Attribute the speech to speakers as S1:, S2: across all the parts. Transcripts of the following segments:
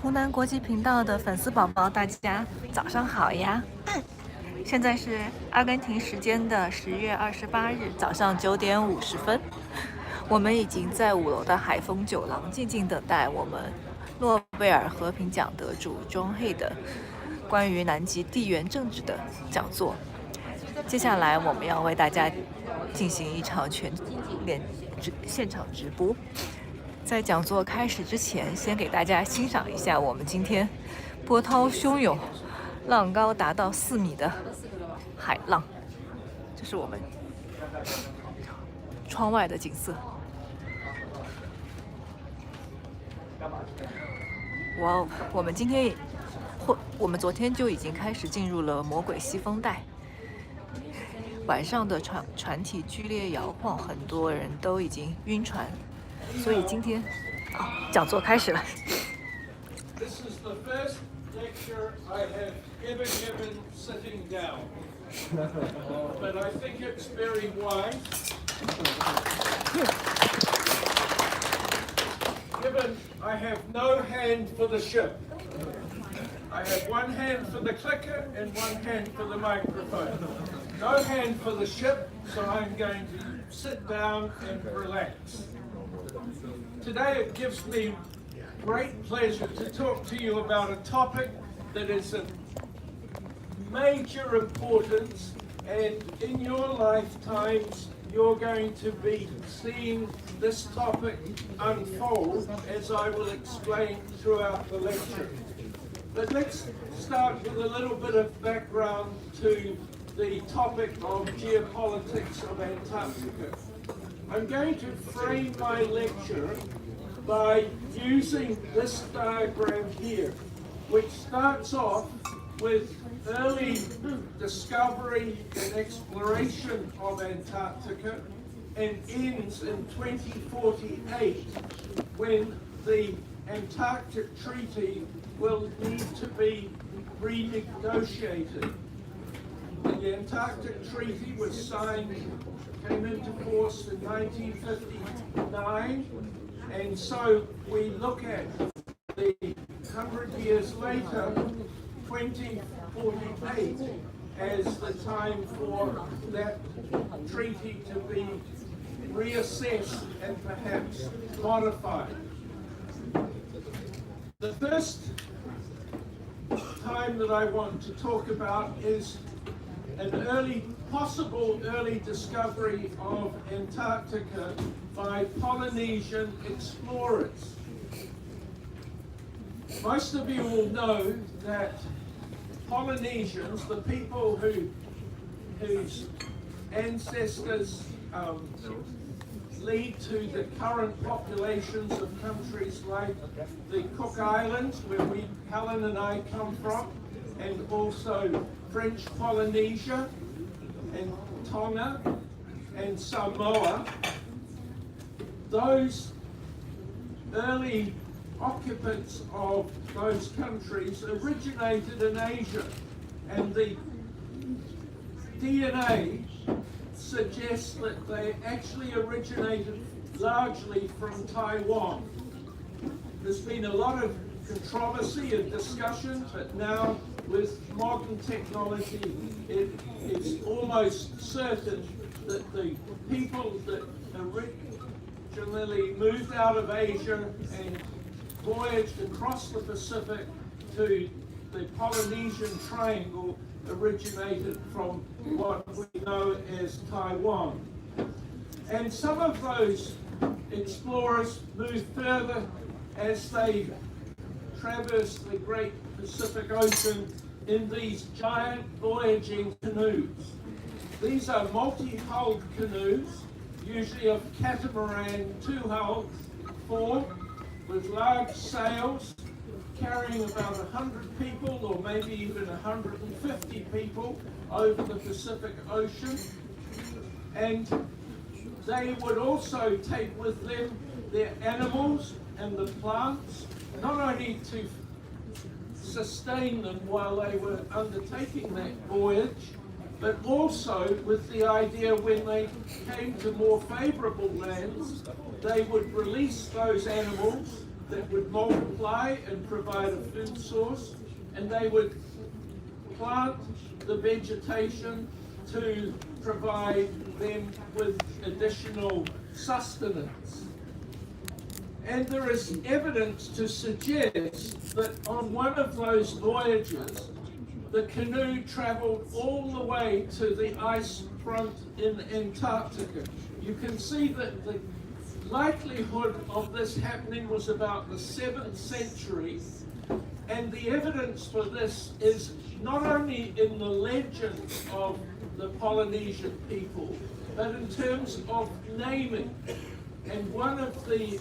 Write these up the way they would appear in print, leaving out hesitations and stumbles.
S1: 湖南国际频道的粉丝宝宝，大家早上好呀！现在是阿根廷时间的10月28日早上9点50分，我们已经在5楼的海丰酒廊静静等待我们诺贝尔和平奖得主钟黑的关于南极地缘政治的讲座。接下来我们要为大家进行一场现场直播。在讲座开始之前，先给大家欣赏一下我们今天波涛汹涌、浪高达到4米的海浪。这是我们窗外的景色。哇哦，我们昨天就已经开始进入了魔鬼西风带。晚上的船体剧烈摇晃，很多人都已经晕船，所以今天讲座开始了。
S2: This is the first lecture I have ever given sitting down, but I think it's very wise. Given I have no hand for the ship. I have one hand for the clicker and one hand for the microphone. No hand for the ship, so I'm going to sit down and relax. Today it gives me great pleasure to talk to you about a topic that is of major importance, and in your lifetimes you're going to be seeing this topic unfold, as I will explain throughout the lecture. But let's start with a little bit of background to the topic of geopolitics of Antarctica. I'm going to frame my lecture by using this diagram here, which starts off with early discovery and exploration of Antarctica and ends in 2048, when the Antarctic Treaty will need to be renegotiated. The Antarctic Treaty was came into force in 1959, and so we look at the 100 years later, 2048, as the time for that treaty to be reassessed and perhaps modified. The first time that I want to talk about is an possible early discovery of Antarctica by Polynesian explorers. Most of you will know that Polynesians, the people whose ancestors lead to the current populations of countries like the Cook Islands, where Helen and I come from, and also French Polynesia and Tonga and Samoa. Those early occupants of those countries originated in Asia, and the DNA suggests that they actually originated largely from Taiwan. There's been a lot of controversy and discussion, but now with modern technology, it is almost certain that the people that originally moved out of Asia and voyaged across the Pacific to the Polynesian Triangle originated from what we know as Taiwan. And some of those explorers moved further as they traversed the Great Pacific Ocean in these giant voyaging canoes. These are multi-hulled canoes, usually of catamaran 2-hull form, with large sails, carrying about 100 people or maybe even 150 people over the Pacific Ocean. And they would also take with them their animals and the plants, not only to sustain them while they were undertaking that voyage, but also with the idea when they came to more favorable lands, they would release those animals that would multiply and provide a food source, and they would plant the vegetation to provide them with additional sustenance. And there is evidence to suggest that on one of those voyages, the canoe traveled all the way to the ice front in Antarctica. You can see that the likelihood of this happening was about the 7th century, and the evidence for this is not only in the legends of the Polynesian people, but in terms of naming. And one of the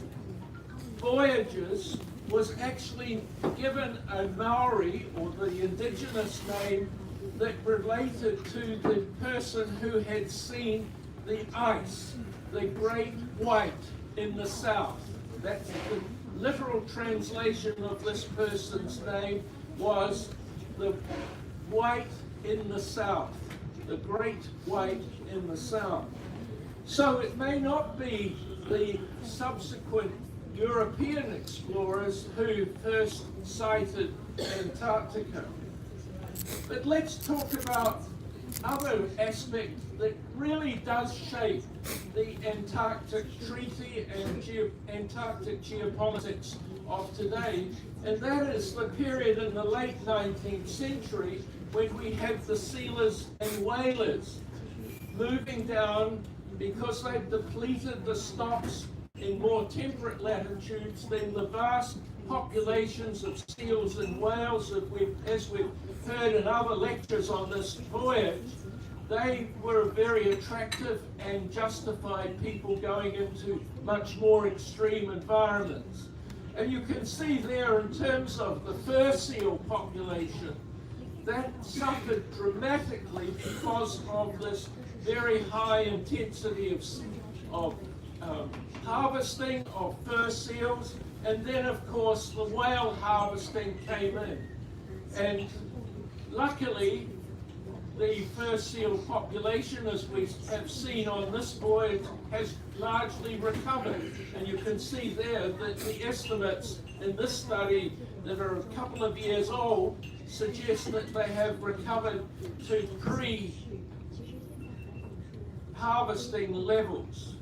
S2: voyagers was actually given a Maori, or the indigenous name, that related to the person who had seen the ice, the great white in the south. That's the literal translation of this person's name, was the white in the south, the great white in the south. So it may not be the subsequent European explorers who first sighted Antarctica. But let's talk about other aspect that really does shape the Antarctic Treaty and Antarctic geopolitics of today, and that is the period in the late 19th century when we had the sealers and whalers moving down because they've depleted the stocks in more temperate latitudes. Then the vast populations of seals and whales, as we've heard in other lectures on this voyage, they were very attractive and justified people going into much more extreme environments. And you can see there, in terms of the fur seal population, that suffered dramatically because of this very high intensity of harvesting of fur seals, and then of course the whale harvesting came in. And luckily the fur seal population, as we have seen on this voyage, has largely recovered. And you can see there that the estimates in this study that are a couple of years old suggest that they have recovered to pre-harvesting levels.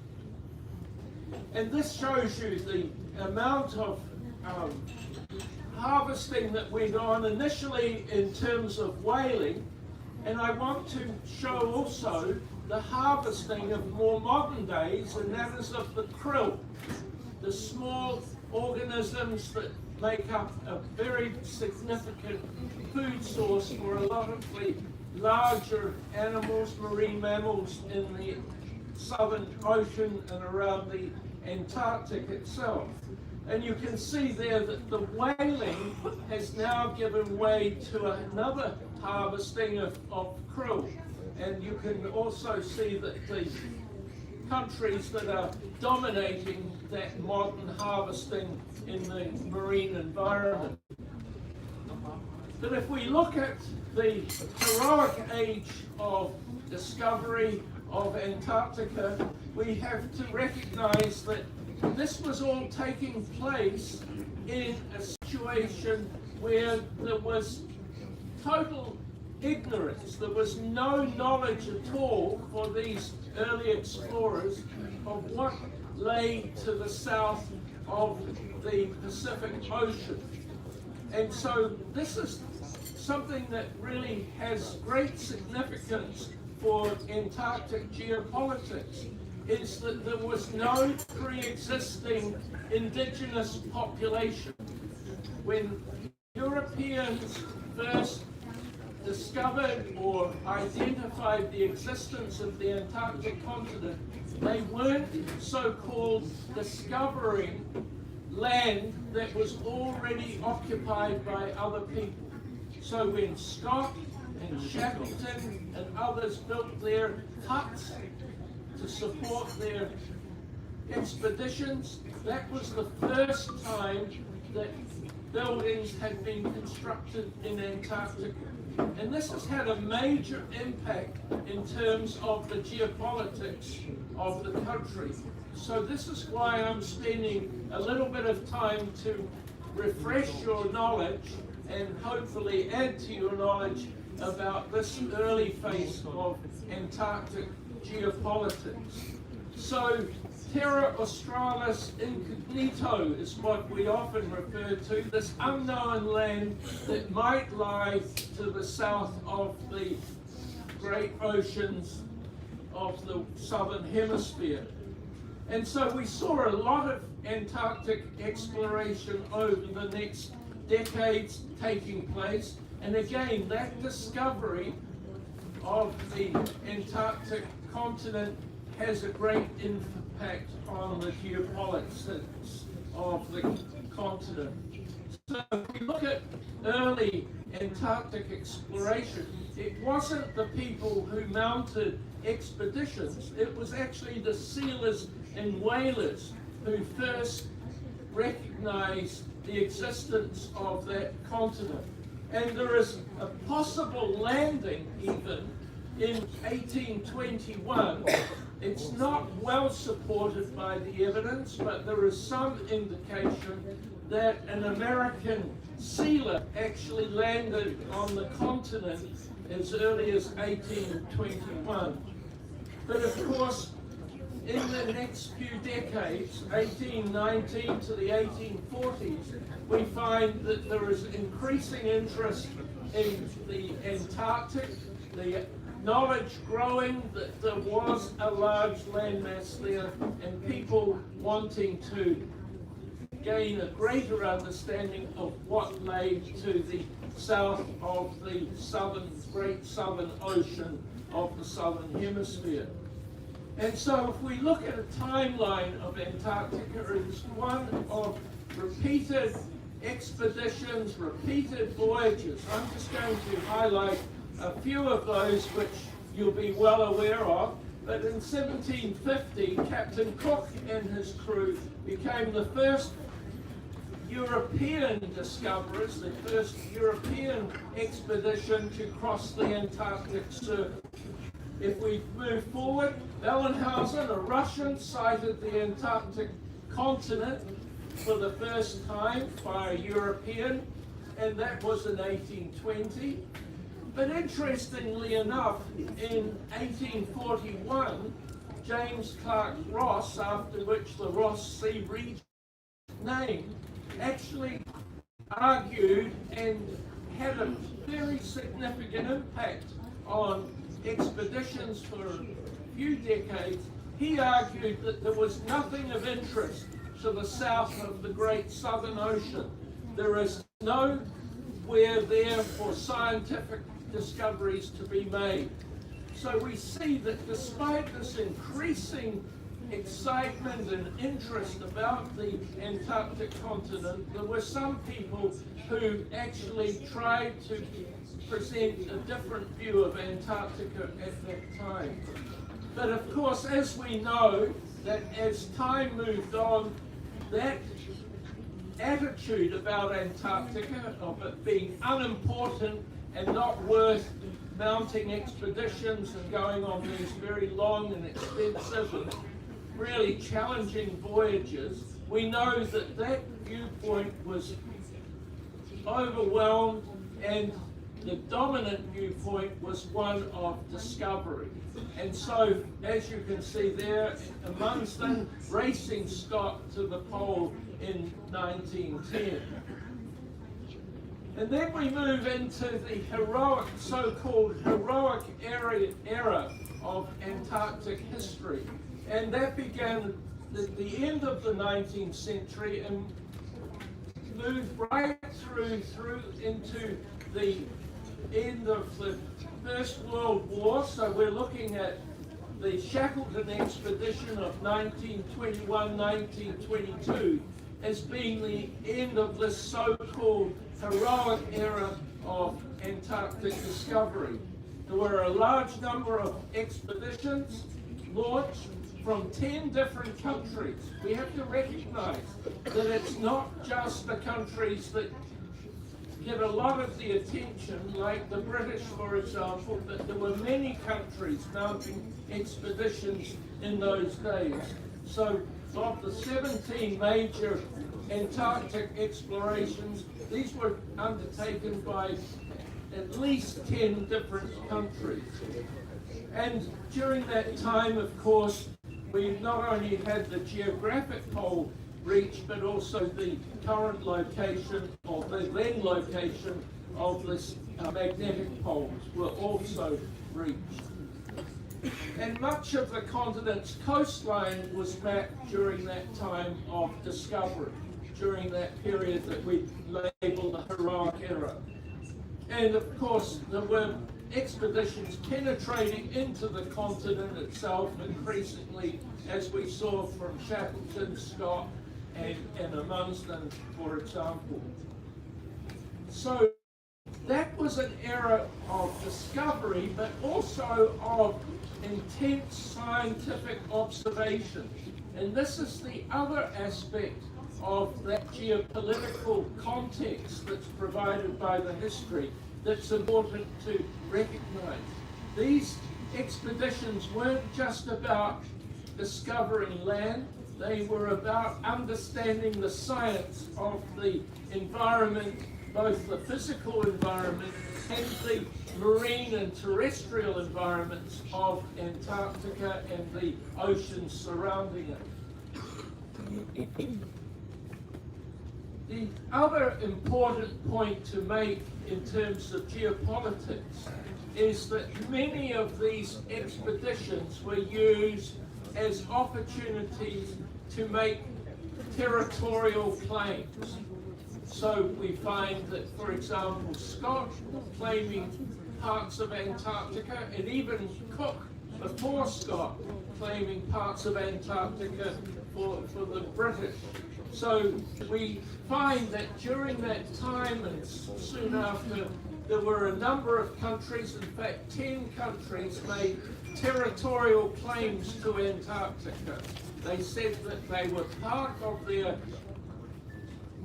S2: And this shows you the amount of harvesting that went on initially in terms of whaling. And I want to show also the harvesting of more modern days, and that is of the krill, the small organisms that make up a very significant food source for a lot of the larger animals, marine mammals in the Southern Ocean and around the Antarctic itself. And you can see there that the whaling has now given way to another harvesting of krill. And you can also see that the countries that are dominating that modern harvesting in the marine environment. But if we look at the heroic age of discovery of Antarctica, we have to recognize that this was all taking place in a situation where there was total ignorance. There was no knowledge at all for these early explorers of what lay to the south of the Pacific Ocean. And so this is something that really has great significance for Antarctic geopolitics, is that there was no pre-existing indigenous population. When Europeans first discovered or identified the existence of the Antarctic continent, they weren't so-called discovering land that was already occupied by other people. So when Scott and Shackleton and others built their huts to support their expeditions, that was the first time that buildings had been constructed in Antarctica. And this has had a major impact in terms of the geopolitics of the country. So this is why I'm spending a little bit of time to refresh your knowledge and hopefully add to your knowledge about this early phase of Antarctic geopolitics. So Terra Australis Incognito is what we often refer to, this unknown land that might lie to the south of the great oceans of the southern hemisphere. And so we saw a lot of Antarctic exploration over the next decades taking place. And again, that discovery of the Antarctic continent has a great impact on the geopolitics of the continent. So if we look at early Antarctic exploration, it wasn't the people who mounted expeditions, it was actually the sealers and whalers who first recognized the existence of that continent. And there is a possible landing even in 1821. It's not well supported by the evidence, but there is some indication that an American sealer actually landed on the continent as early as 1821. But of course, in the next few decades, 1819 to the 1840s, we find that there is increasing interest in the Antarctic, the knowledge growing that there was a large landmass there, and people wanting to gain a greater understanding of what lay to the south of the great southern ocean of the southern hemisphere. And so if we look at a timeline of Antarctica, it is one of repeated expeditions, repeated voyages. I'm just going to highlight a few of those which you'll be well aware of. But in 1750, Captain Cook and his crew became the first European discoverers, the first European expedition to cross the Antarctic Circle. If we move forward, Bellenhausen, a Russian, sighted the Antarctic continent for the first time by a European, and that was in 1820. But interestingly enough, in 1841, James Clark Ross, after which the Ross Sea region named, actually argued and had a very significant impact on expeditions for a few decades. He argued that there was nothing of interest to the south of the great southern ocean. There is nowhere there for scientific discoveries to be made. So we see that despite this increasing excitement and interest about the Antarctic continent, there were some people who actually tried to present a different view of Antarctica at that time. But of course, as we know, that as time moved on, that attitude about Antarctica, of it being unimportant and not worth mounting expeditions and going on these very long and expensive and really challenging voyages, we know that that viewpoint was overwhelmed, and the dominant viewpoint was one of discovery. And so, as you can see there, amongst them, racing Scott to the pole in 1910. And then we move into the heroic, so-called heroic era of Antarctic history. And that began at the end of the 19th century and moved right through into the end of the First World War. So we're looking at the Shackleton expedition of 1921-1922 as being the end of this so-called heroic era of Antarctic discovery. There were a large number of expeditions launched from 10 different countries. We have to recognize that it's not just the countries that get a lot of the attention, like the British, for example, that there were many countries mounting expeditions in those days. So of the 17 major Antarctic explorations, these were undertaken by at least 10 different countries. And during that time, of course, we not only had the geographic pole reached, but also the current location, or the then location, of this magnetic poles were also reached. And much of the continent's coastline was mapped during that time of discovery, during that period that we label the heroic era. And of course, there were expeditions penetrating into the continent itself increasingly, as we saw from Shackleton, Scott, and Amundsen, for example. So that was an era of discovery, but also of intense scientific observation. And this is the other aspect of that geopolitical context that's provided by the history that's important to recognize. These expeditions weren't just about discovering land, they were about understanding the science of the environment, both the physical environment and the marine and terrestrial environments of Antarctica and the oceans surrounding it. The other important point to make in terms of geopolitics is that many of these expeditions were used as opportunities to make territorial claims. So we find that, for example, Scott claiming parts of Antarctica, and even Cook, before Scott, claiming parts of Antarctica for the British. So we find that during that time and soon after, there were a number of countries, in fact 10 countries, made territorial claims to Antarctica. They said that they were part of their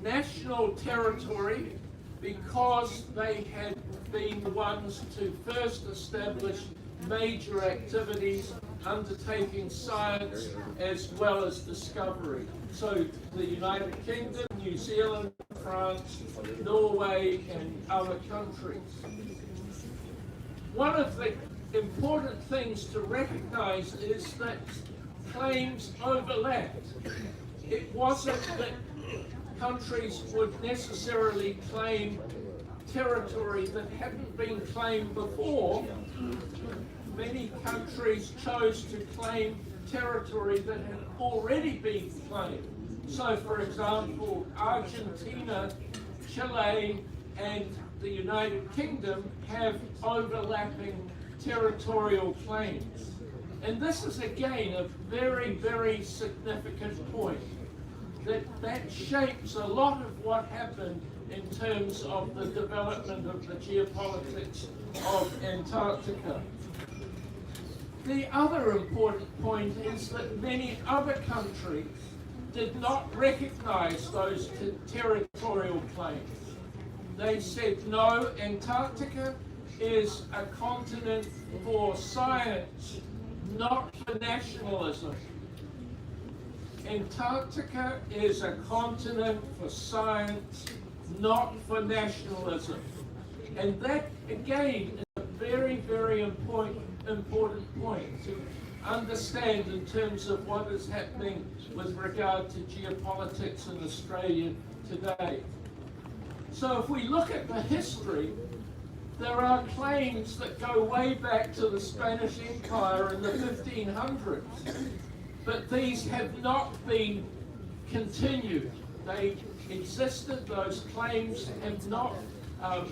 S2: national territory because they had been the ones to first establish major activities undertaking science as well as discovery. So the United Kingdom, New Zealand, France, Norway, and other countries. One of the important things to recognize is that claims overlapped. It wasn't that countries would necessarily claim territory that hadn't been claimed before. Many countries chose to claim territory that had already been claimed. So, for example, Argentina, Chile, and the United Kingdom have overlapping territorial claims. And this is again a very, very significant point. That shapes a lot of what happened in terms of the development of the geopolitics of Antarctica. The other important point is that many other countries did not recognize those territorial claims. They said, no, Antarctica is a continent for science, not for nationalism. Antarctica is a continent for science, not for nationalism. And that, again, is a very, very important point to understand in terms of what is happening with regard to geopolitics in Australia today. So if we look at the history, there are claims that go way back to the Spanish Empire in the 1500s, but these have not been continued. They existed, those claims have not,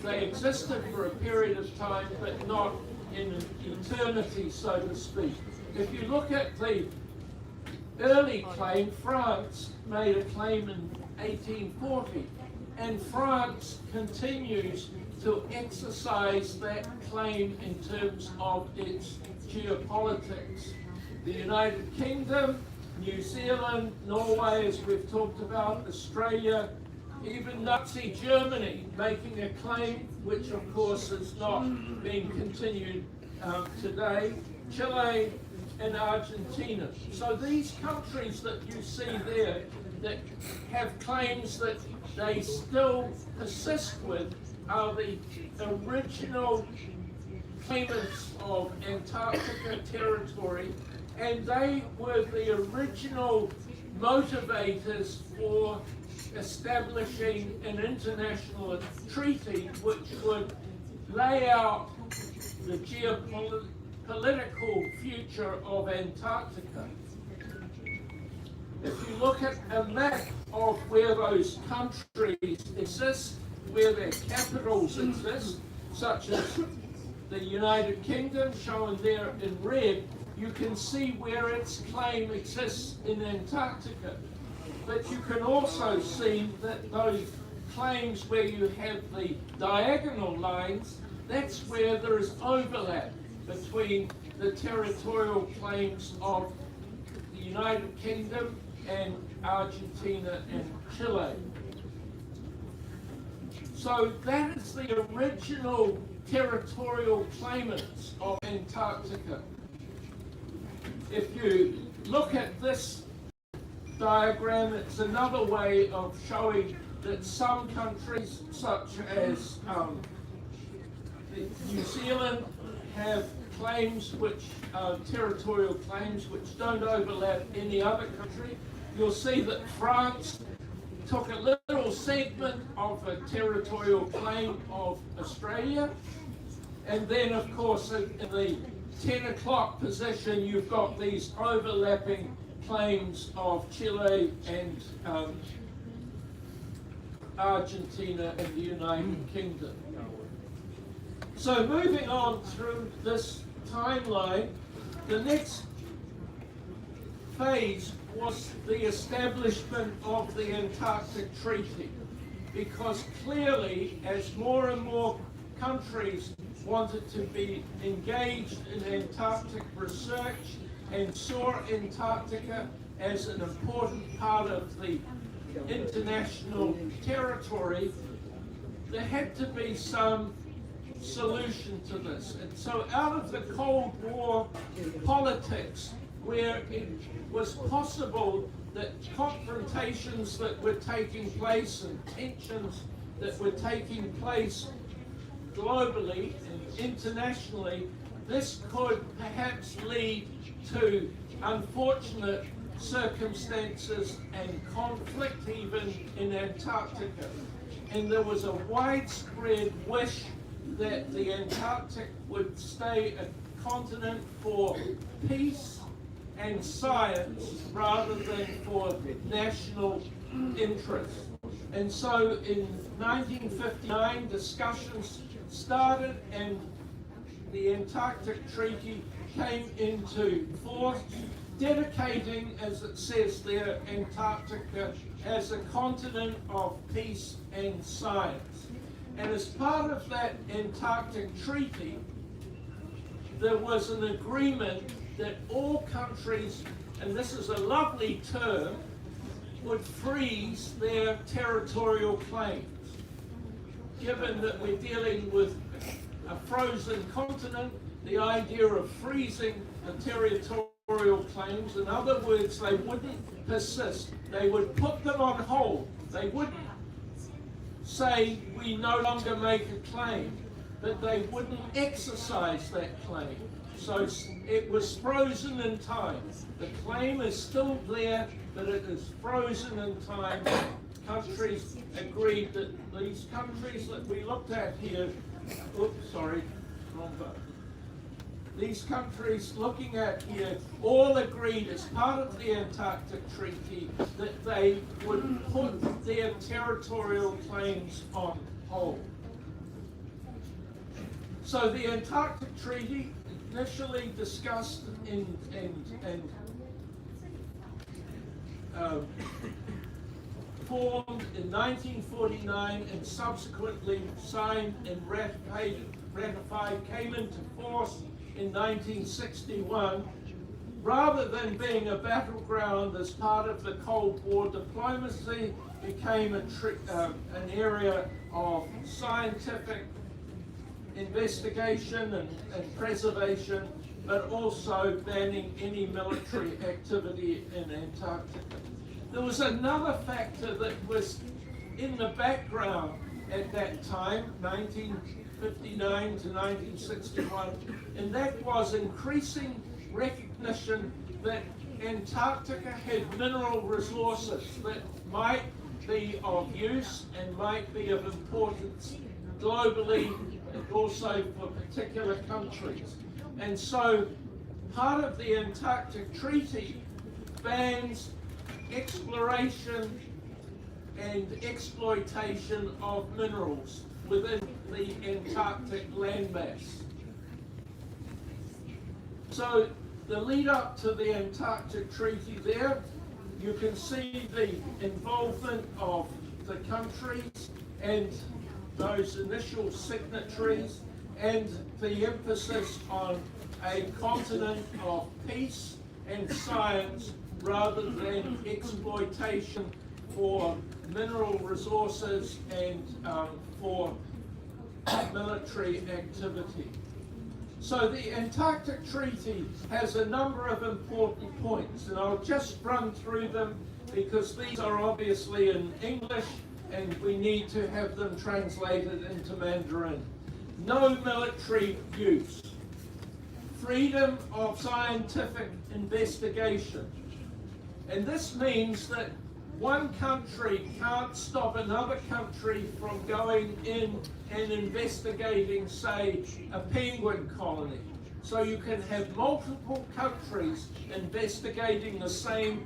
S2: they existed for a period of time, but not in an eternity, so to speak. If you look at the early claim, France made a claim in 1840, and France continues to exercise that claim in terms of its geopolitics. The United Kingdom, New Zealand, Norway, as we've talked about, Australia, even Nazi Germany making a claim, which of course is not being continued today, Chile and Argentina. So these countries that you see there that have claims that they still persist with are the original claimants of Antarctica territory, and they were the original motivators for establishing an international treaty which would lay out the geopolitical future of Antarctica. If you look at a map of where those countries exist, where their capitals exist, such as the United Kingdom, shown there in red, you can see where its claim exists in Antarctica. But you can also see that those claims where you have the diagonal lines, that's where there is overlap between the territorial claims of the United Kingdom and Argentina and Chile. So that is the original territorial claimants of Antarctica. If you look at this diagram, it's another way of showing that some countries, such as New Zealand, have claims which territorial claims which don't overlap any other country. You'll see that France took a little segment of a territorial claim of Australia, and then of course in the 10 o'clock position you've got these overlapping claims of Chile and Argentina and the United Kingdom. So moving on through this timeline, the next phase was the establishment of the Antarctic Treaty, because clearly as more and more countries wanted to be engaged in Antarctic research and saw Antarctica as an important part of the international territory, there had to be some solution to this. And so out of the Cold War politics, where it was possible that confrontations that were taking place and tensions that were taking place globally and internationally, this could perhaps lead to unfortunate circumstances and conflict even in Antarctica. And there was a widespread wish that the Antarctic would stay a continent for peace and science rather than for national interest. And so in 1959 discussions started and the Antarctic Treaty came into force, dedicating, as it says there, Antarctica as a continent of peace and science. And as part of that Antarctic Treaty, there was an agreement that all countries, and this is a lovely term, would freeze their territorial claims. Given that we're dealing with a frozen continent, the idea of freezing the territorial claims, in other words, they wouldn't persist. They would put them on hold. They wouldn't say we no longer make a claim, but they wouldn't exercise that claim. So it was frozen in time. The claim is still there, but it is frozen in time. Countries agreed that these countries that we looked at here, oops, sorry, wrong button. These countries looking at here all agreed as part of the Antarctic Treaty that they would put their territorial claims on hold. So the Antarctic Treaty, initially discussed and formed in 1949 and subsequently signed and ratified, came into force in 1961, rather than being a battleground as part of the Cold War diplomacy, became an area of scientific investigation and preservation, but also banning any military activity in Antarctica. There was another factor that was in the background at that time, 1959 to 1961, and that was increasing recognition that Antarctica had mineral resources that might be of use and might be of importance globally and also for particular countries. And so part of the Antarctic Treaty bans exploration and exploitation of minerals within the Antarctic landmass. So the lead up to the Antarctic Treaty there, you can see the involvement of the countries and those initial signatories and the emphasis on a continent of peace and science rather than exploitation for mineral resources and for military activity. So the Antarctic Treaty has a number of important points, and I'll just run through them because these are obviously in English and we need to have them translated into Mandarin. No military use. Freedom of scientific investigation. And this means that one country can't stop another country from going in and investigating, say, a penguin colony. So you can have multiple countries investigating the same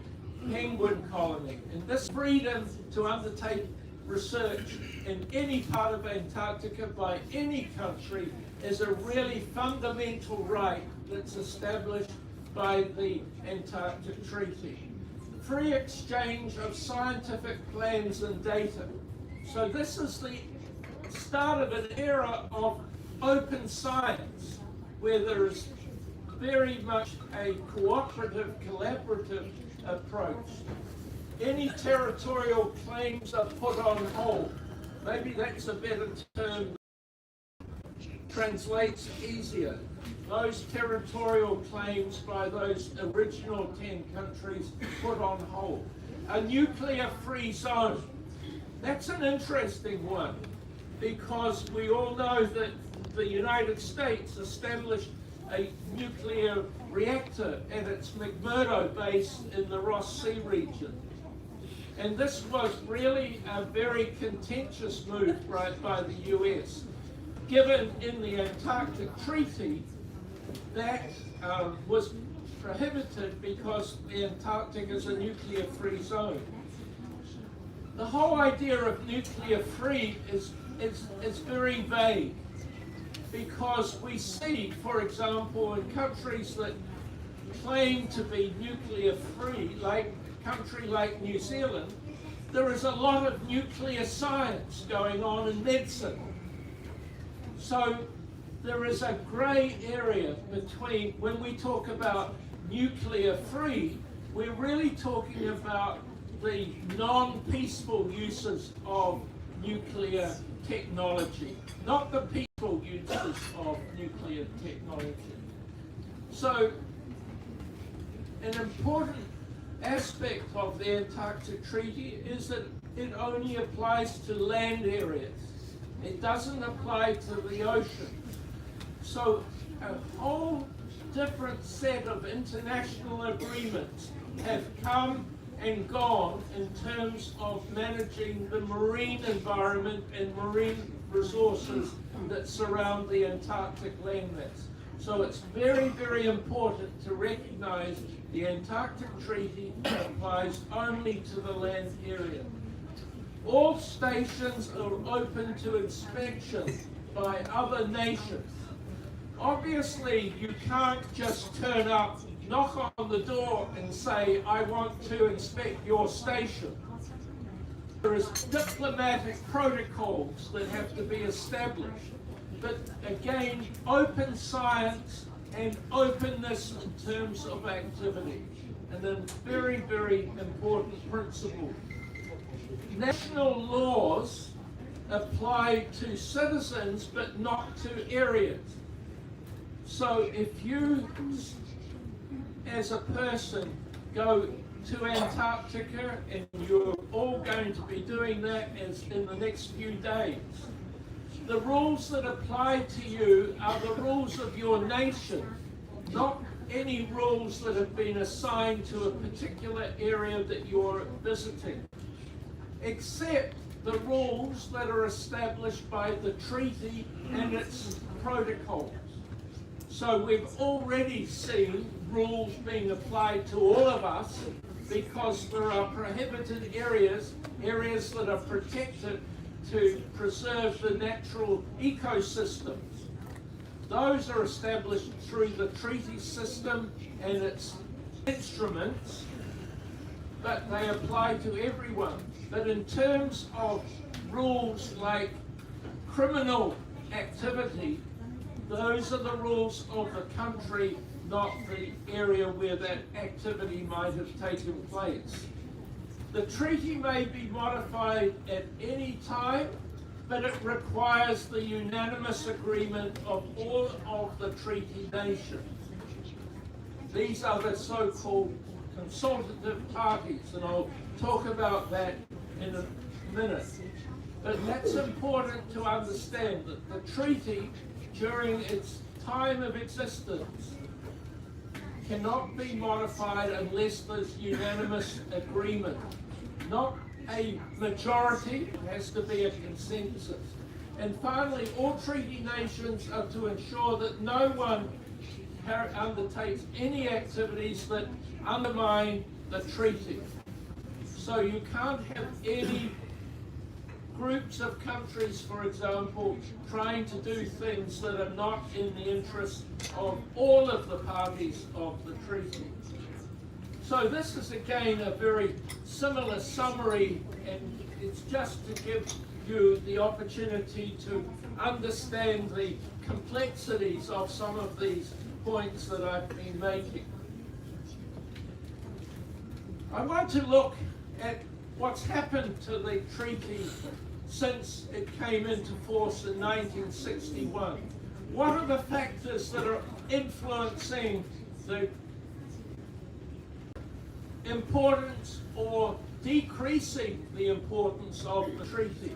S2: penguin colony. And this freedom to undertake research in any part of Antarctica by any country is a really fundamental right that's established by the Antarctic Treaty. Free exchange of scientific plans and data. So this is the start of an era of open science where there is very much a cooperative, collaborative approach. Any territorial claims are put on hold. Maybe that's a better term, translates easier. Those territorial claims by those original 10 countries put on hold. A nuclear-free zone. That's an interesting one because we all know that the United States established a nuclear reactor at its McMurdo base in the Ross Sea region. And this was really a very contentious move right by the US. Given in the Antarctic Treaty, that was prohibited because the Antarctic is a nuclear-free zone. The whole idea of nuclear-free is very vague because we see, for example, in countries that claim to be nuclear-free, like a country like New Zealand, there is a lot of nuclear science going on in medicine. So there is a grey area between, when we talk about nuclear-free, we're really talking about the non-peaceful uses of nuclear technology, not the peaceful uses of nuclear technology. So an important aspect of the Antarctic Treaty is that it only applies to land areas. It doesn't apply to the ocean. So a whole different set of international agreements have come and gone in terms of managing the marine environment and marine resources that surround the Antarctic landmass. So it's very, very important to recognize the Antarctic Treaty applies only to the land area. All stations are open to inspection by other nations. Obviously, you can't just turn up, knock on the door and say, I want to inspect your station. There is diplomatic protocols that have to be established. But again, open science and openness in terms of activity. And a very, very important principle. National laws apply to citizens but not to areas. So if you, as a person, go to Antarctica, and you're all going to be doing that as in the next few days, the rules that apply to you are the rules of your nation, not any rules that have been assigned to a particular area that you're visiting, except the rules that are established by the treaty and its protocols. So we've already seen rules being applied to all of us because there are prohibited areas, areas that are protected to preserve the natural ecosystems. Those are established through the treaty system and its instruments, but they apply to everyone. But in terms of rules like criminal activity, those are the rules of the country, not the area where that activity might have taken place. The treaty may be modified at any time, but it requires the unanimous agreement of all of the treaty nations. These are the so-called consultative parties, and I'll talk about that in a minute. But that's important to understand, that the treaty, during its time of existence, cannot be modified unless there's unanimous agreement. Not a majority, it has to be a consensus. And finally, all treaty nations are to ensure that no one undertakes any activities that undermine the treaty. So you can't have any groups of countries, for example, trying to do things that are not in the interest of all of the parties of the treaty. So this is again a very similar summary, and it's just to give you the opportunity to understand the complexities of some of these points that I've been making. I want to look at what's happened to the treaty since it came into force in 1961. What are the factors that are influencing the importance or decreasing the importance of the treaty?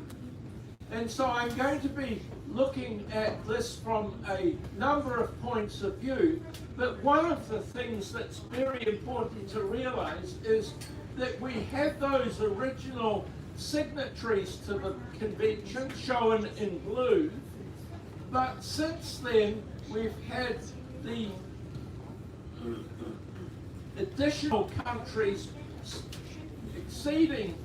S2: And so I'm going to be looking at this from a number of points of view, but one of the things that's very important to realize is that we have those original signatories to the convention shown in blue, but since then we've had the additional countries succeeding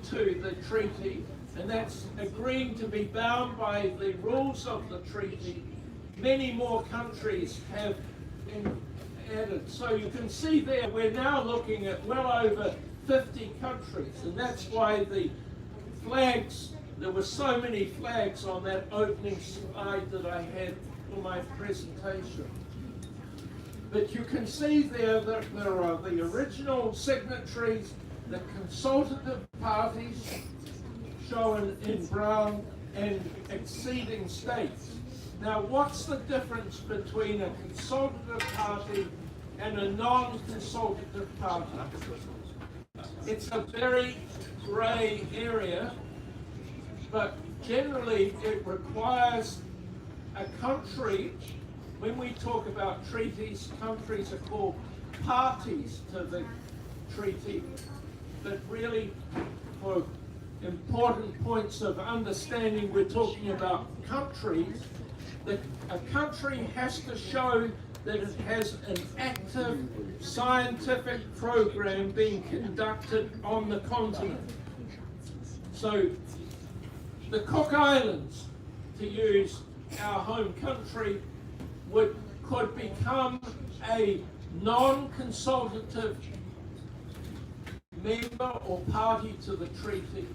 S2: to the treaty, and that's agreeing to be bound by the rules of the treaty. Many more countries have added. So you can see there we're now looking at well over 50 countries, and that's why the flags, there were so many flags on that opening slide that I had for my presentation. But you can see there that there are the original signatories, the consultative parties shown in brown, and acceding states. Now, what's the difference between a consultative party and a non-consultative party? It's a very grey area, but generally it requires a country. When we talk about treaties, countries are called parties to the treaty, but really for important points of understanding, we're talking about countries. A country has to show that it has an active scientific program being conducted on the continent. So the Cook Islands, to use our home country, could become a non-consultative member or party to the treaty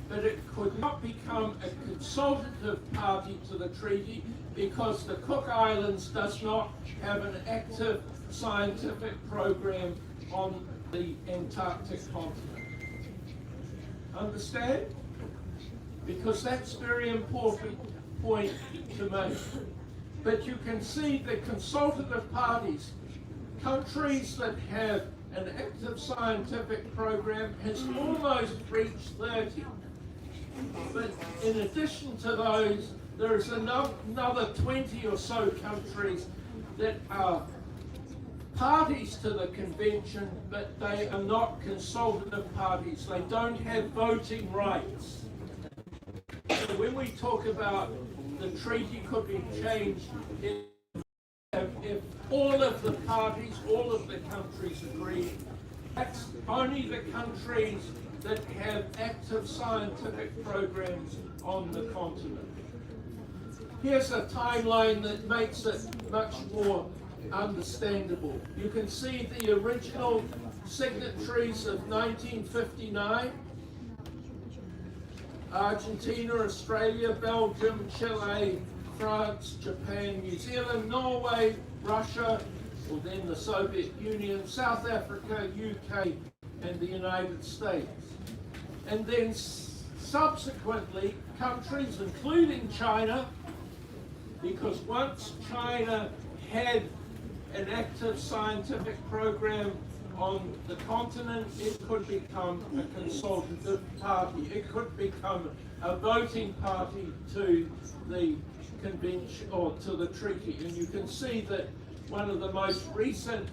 S2: but it could not become a consultative party to the treaty because the Cook Islands does not have an active scientific program on the Antarctic continent. Understand? Because that's a very important point to make. But you can see the consultative parties, countries that have an active scientific program has almost reached 30. But in addition to those, there's another 20 or so countries that are parties to the convention, but they are not consultative parties. They don't have voting rights. So when we talk about the treaty could be changed, if all of the parties, all of the countries agree, that's only the countries that have active scientific programs on the continent. Here's a timeline that makes it much more understandable. You can see the original signatories of 1959, Argentina, Australia, Belgium, Chile, France, Japan, New Zealand, Norway, Russia, or then the Soviet Union, South Africa, UK, and the United States. And then subsequently, countries including China, because once China had an active scientific program on the continent, it could become a consultative party. It could become a voting party to the convention or to the treaty. And you can see that one of the most recent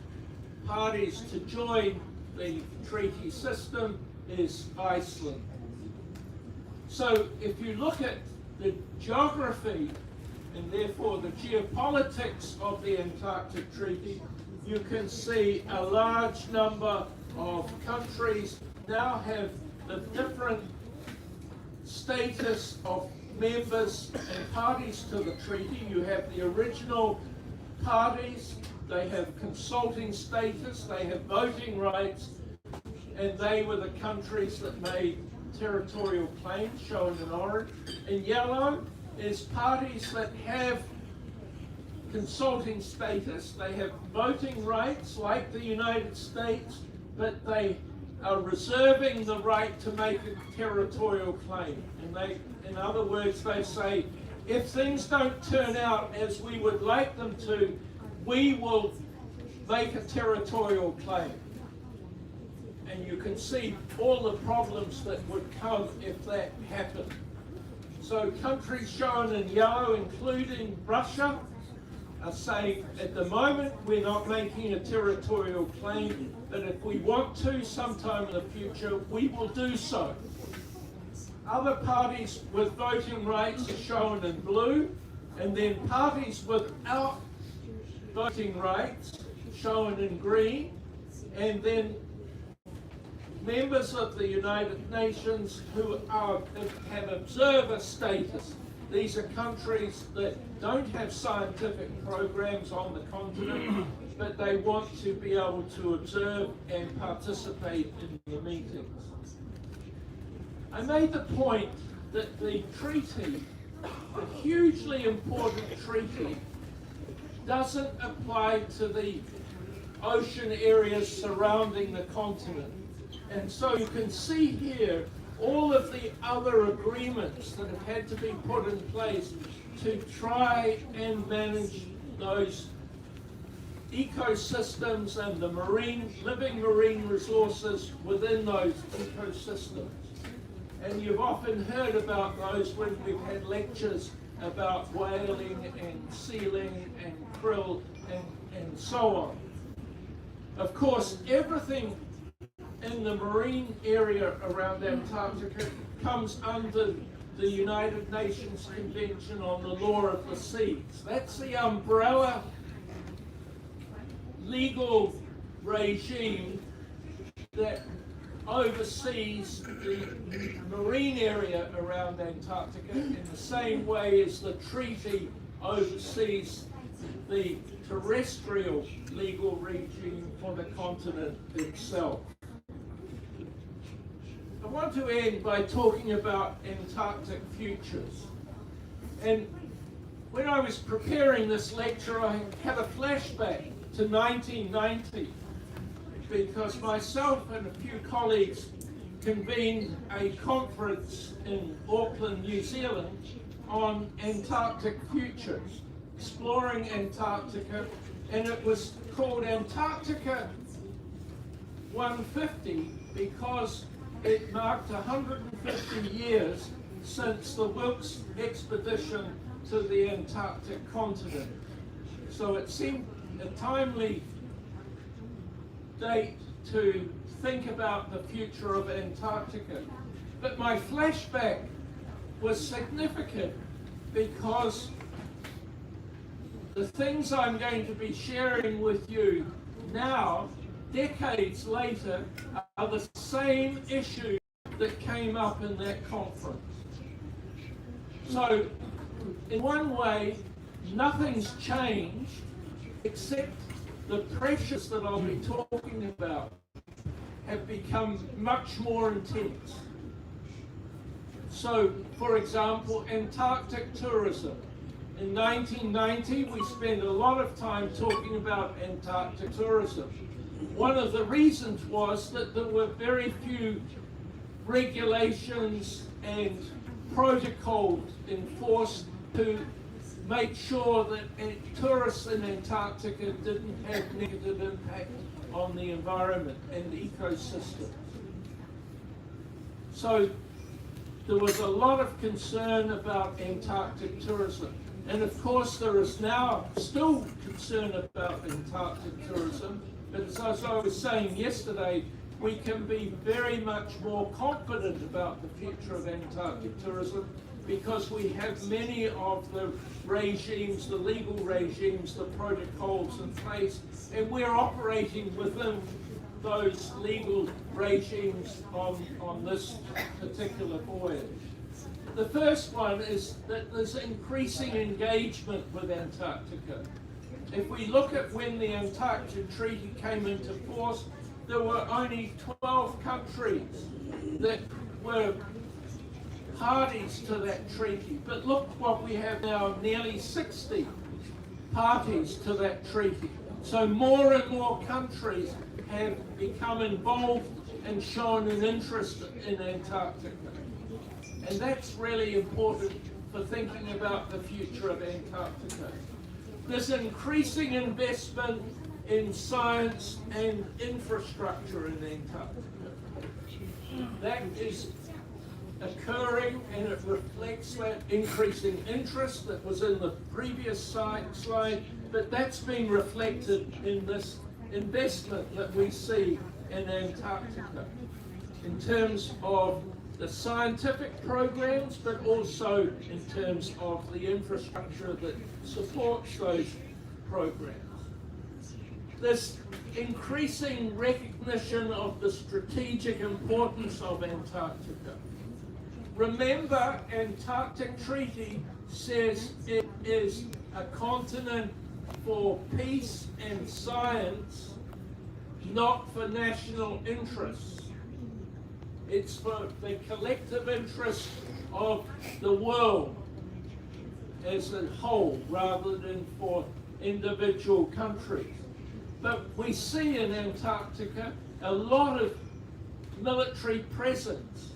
S2: parties to join the treaty system is Iceland. So if you look at the geography and therefore the geopolitics of the Antarctic Treaty, you can see a large number of countries now have the different status of members and parties to the treaty. You have the original parties, they have consulting status, they have voting rights, and they were the countries that made territorial claims, shown in orange. In yellow is parties that have consulting status, they have voting rights like the United States, but they are reserving the right to make a territorial claim. And they, in other words, they say, if things don't turn out as we would like them to, we will make a territorial claim. And you can see all the problems that would come if that happened. So countries shown in yellow, including Russia, are saying at the moment we're not making a territorial claim, but if we want to sometime in the future, we will do so. Other parties with voting rights are shown in blue, and then parties without voting rights shown in green, and then members of the United Nations who have observer status. These are countries that don't have scientific programs on the continent, but they want to be able to observe and participate in the meetings. I made the point that the treaty, the hugely important treaty, doesn't apply to the ocean areas surrounding the continent. And so you can see here all of the other agreements that have had to be put in place to try and manage those ecosystems and the living marine resources within those ecosystems. And you've often heard about those when we've had lectures about whaling and sealing and krill and so on. Of course, everything in the marine area around Antarctica comes under the United Nations Convention on the Law of the Seas. That's the umbrella legal regime that oversees the marine area around Antarctica in the same way as the treaty oversees the terrestrial legal regime for the continent itself. I want to end by talking about Antarctic futures. And when I was preparing this lecture, I had a flashback to 1990 because myself and a few colleagues convened a conference in Auckland, New Zealand on Antarctic futures, exploring Antarctica, and it was called Antarctica 150 because it marked 150 years since the Wilkes expedition to the Antarctic continent. So it seemed a timely date to think about the future of Antarctica. But my flashback was significant because the things I'm going to be sharing with you now, decades later, are the same issues that came up in that conference. So, in one way, nothing's changed except the pressures that I'll be talking about have become much more intense. So, for example, Antarctic tourism. In 1990, we spent a lot of time talking about Antarctic tourism. One of the reasons was that there were very few regulations and protocols enforced to make sure that tourists in Antarctica didn't have negative impact on the environment and the ecosystem. So there was a lot of concern about Antarctic tourism. And of course there is now still concern about Antarctic tourism, but as I was saying yesterday, we can be very much more confident about the future of Antarctic tourism because we have many of the regimes, the legal regimes, the protocols in place, and we're operating within those legal regimes on this particular voyage. The first one is that there's increasing engagement with Antarctica. If we look at when the Antarctic Treaty came into force, there were only 12 countries that were parties to that treaty. But look what we have now, nearly 60 parties to that treaty. So more and more countries have become involved and shown an interest in Antarctica. And that's really important for thinking about the future of Antarctica. There's increasing investment in science and infrastructure in Antarctica. That is occurring and it reflects that increasing interest that was in the previous slide, but that's been reflected in this investment that we see in Antarctica in terms of the scientific programs, but also in terms of the infrastructure that supports those programs. This increasing recognition of the strategic importance of Antarctica. Remember, Antarctic Treaty says it is a continent for peace and science, not for national interests. It's for the collective interest of the world as a whole, rather than for individual countries. But we see in Antarctica a lot of military presence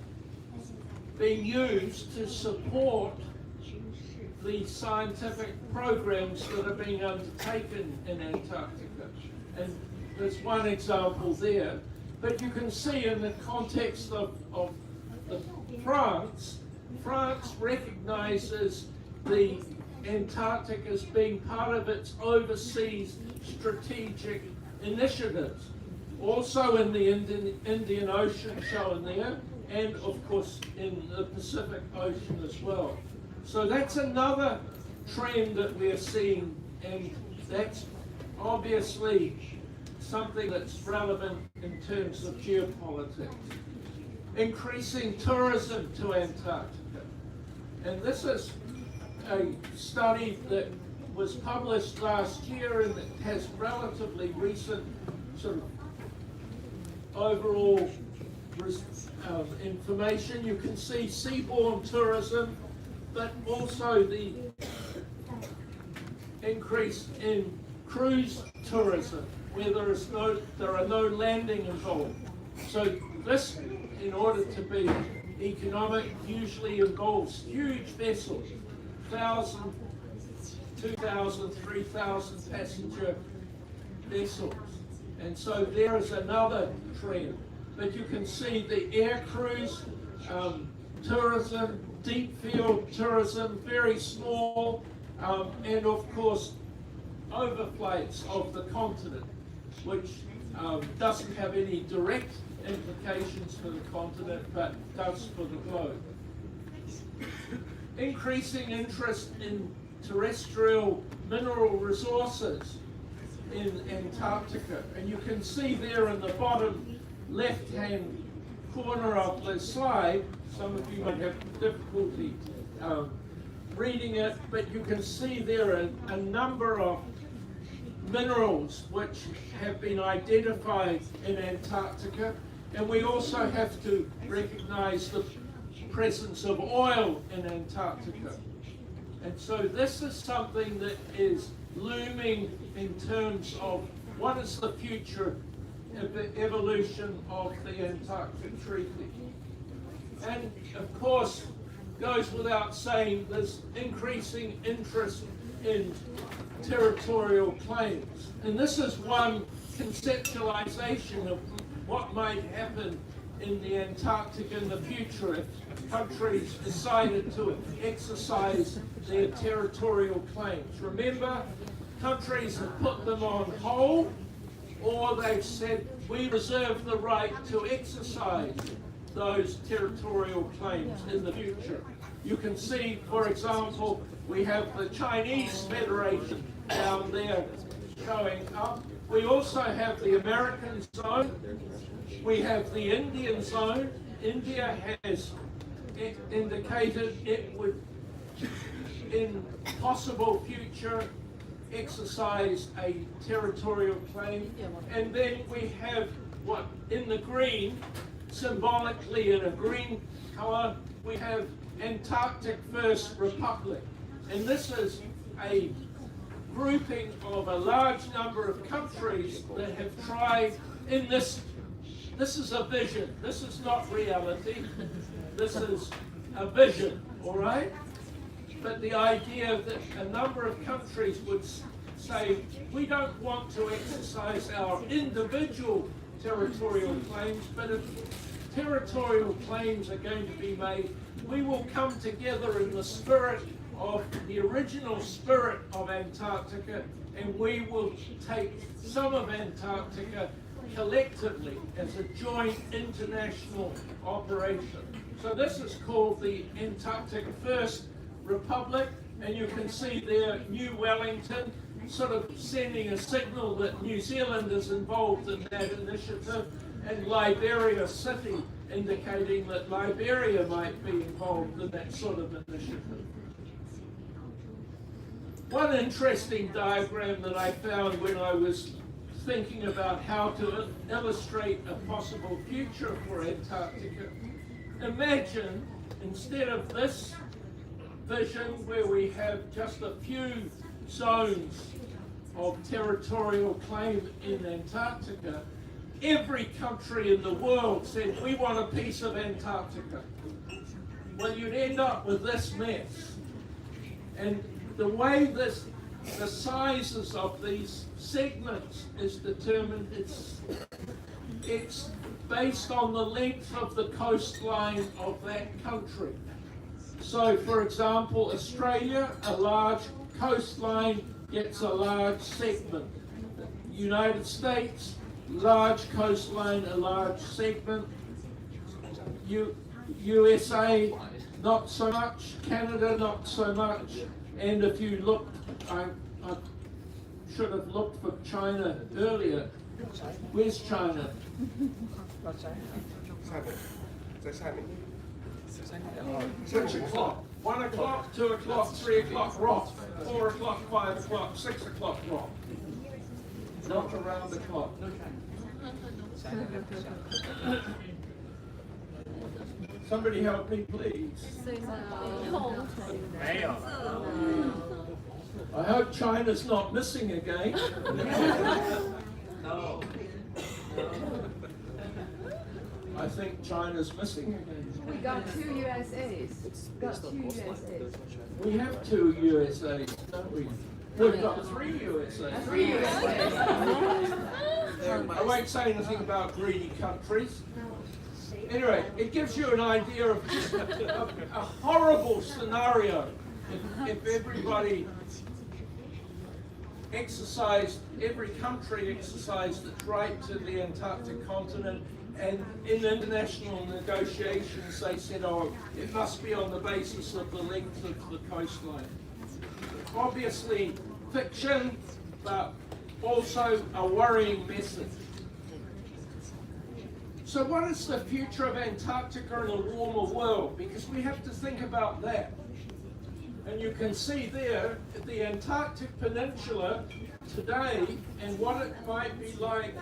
S2: being used to support the scientific programs that are being undertaken in Antarctica. And there's one example there. But you can see in the context of France recognizes the Antarctic as being part of its overseas strategic initiatives. Also in the Indian Ocean shown there, and of course in the Pacific Ocean as well. So that's another trend that we're seeing, and that's obviously something that's relevant in terms of geopolitics. Increasing tourism to Antarctica. And this is a study that was published last year, and it has relatively recent sort of overall information. You can see seaborne tourism, but also the increase in cruise tourism, where there are no landing involved. So this, in order to be economic, usually involves huge vessels, 1,000, 2,000, 3,000 passenger vessels. And so there is another trend. But you can see the air cruise, tourism, deep field tourism, very small, and of course overflights of the continent, which doesn't have any direct implications for the continent, but does for the globe. Increasing interest in terrestrial mineral resources in Antarctica. And you can see there in the bottom left-hand corner of the slide, some of you might have difficulty reading it, but you can see there a number of minerals which have been identified in Antarctica. And we also have to recognize the presence of oil in Antarctica. And so this is something that is looming in terms of what is the future of the evolution of the Antarctic Treaty. And of course, goes without saying, there's increasing interest in territorial claims. And this is one conceptualization of what might happen in the Antarctic in the future if countries decided to exercise their territorial claims. Remember, countries have put them on hold, or they've said, we reserve the right to exercise those territorial claims in the future. You can see, for example, we have the Chinese Federation down there showing up. We also have the American zone. We have the Indian zone. India has indicated it would, in possible future, exercise a territorial claim. And then we have what, in the green, symbolically in a green color, we have Antarctic First Republic. And this is a grouping of a large number of countries that have tried in this. This is a vision. This is not reality. This is a vision, all right? But the idea that a number of countries would say, we don't want to exercise our individual territorial claims, but if territorial claims are going to be made, we will come together in the spirit of the original spirit of Antarctica, and we will take some of Antarctica collectively as a joint international operation. So this is called the Antarctic First Republic, and you can see there New Wellington sort of sending a signal that New Zealand is involved in that initiative, and Liberia City indicating that Liberia might be involved in that sort of initiative. One interesting diagram that I found when I was thinking about how to illustrate a possible future for Antarctica. Imagine, instead of this vision where we have just a few zones of territorial claim in Antarctica, every country in the world said, we want a piece of Antarctica. Well, you'd end up with this mess. And the way the sizes of these segments is determined, it's based on the length of the coastline of that country. So, for example, Australia, a large coastline gets a large segment. United States, large coastline, a large segment. USA, not so much. Canada, not so much. And if you look, I should have looked for China earlier. Where's China? 6 o'clock. 1 o'clock, 2 o'clock, 3 o'clock, rock. 4 o'clock, 5 o'clock, 6 o'clock, rock. Not around the clock. Somebody help me, please. I hope China's not missing again.
S3: No.
S2: I think China's missing again.
S4: We got 2 USAs.
S2: We have 2 USAs, don't we? We've got 3 USAs.
S4: 3 USAs.
S2: I won't say anything about greedy countries. Anyway, it gives you an idea of just a horrible scenario if everybody exercised, every country exercised its right to the Antarctic continent, and in international negotiations they said, oh, it must be on the basis of the length of the coastline. Obviously fiction, but also a worrying message. So what is the future of Antarctica in a warmer world? Because we have to think about that. And you can see there the Antarctic Peninsula today and what it might be like